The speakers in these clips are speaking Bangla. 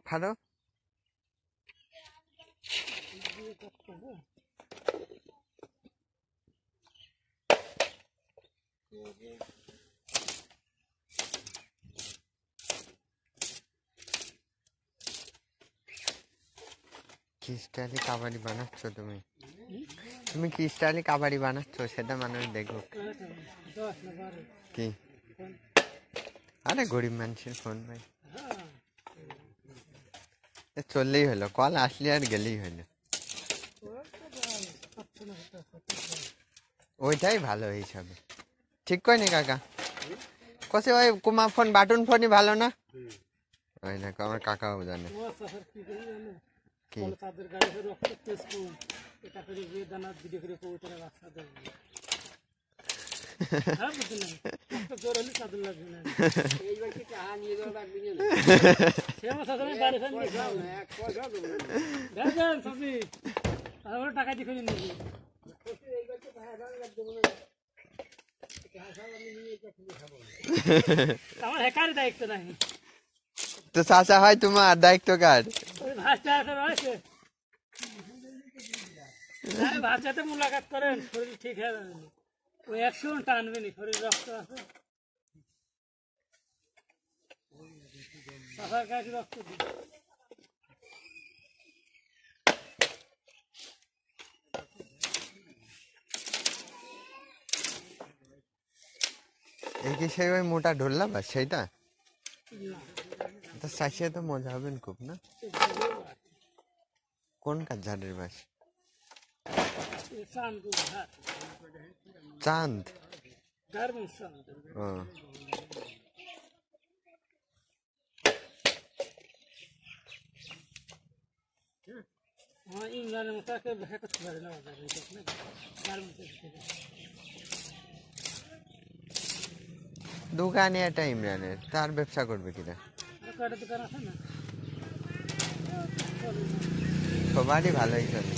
ফাড়ো কি স্টাইলে কাবাডি বানাচ্ছো তুমি? তুমি কি স্টাইলে কাবাডি বানাচ্ছো সেটা মানুষ দেখুক। কি আরে গরিব মানুষের ফোন ভাই, চললেই হলো, কল আসলে আর গেলেই হলো, ওইটাই ভালো হিসাবে। ঠিক কয়নি কাকা? কসে ওই কুমা ফোন বাটন ফোনই ভালো না? ওই দেখো আমার কাকাও জানে। কি টাকা দিয়ে আমার হেকার দায়িত্ব নাই তো চাচা হয় তোমার দায়িত্ব কার? ভাষাতে মুলাকাত করেন, শরীর ঠিক হয়ে যাবে, ওই 100 টানবে নি, শরীর রক্ত আছে, চাষার কাছে রক্ত দিই। এই কি সেই ওই মোটা ঢোললা বাস সেইটা? চাষিয়া তো মজা হবেন খুব না? কোন কাজ ঝাড়ের বাস? চাঁদ ও ইমরানের মতো করতে পারে না, দোকানে একটা ইমরানের, তার ব্যবসা করবে কিনা? দোকান আছে না, সবারই ভালোই চলে,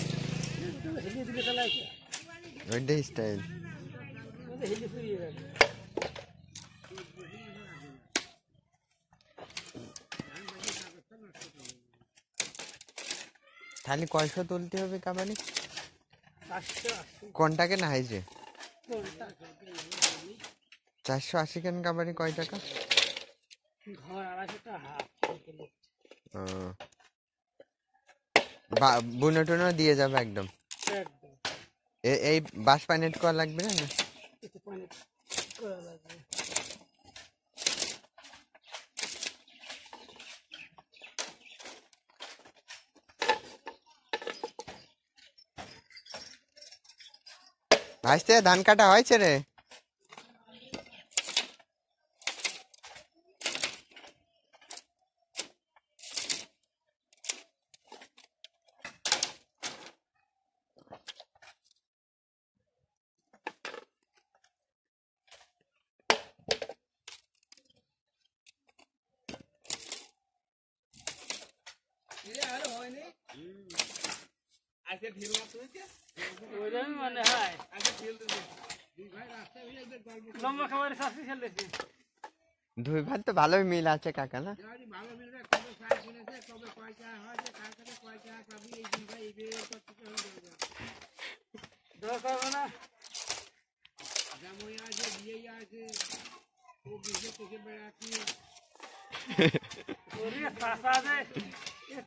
ওইটাই স্টাইল। তাহলে 100 তুলতে হবে কাবাডি? কোনটাকে না হাইছে 480 কেন কাবাডি কয় টাকা? বুনো টুনো দিয়ে যাবে একদম। এই বাস পাইনেট করা লাগবে না? ভাইস্তে ধান কাটা হয়েছে রে? মানে হয় লম্বা খাবারের শাস্তি খেলতেছি। দুই ভাই তো ভালোই মিল আছে কাকা না?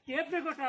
কেপ গোটা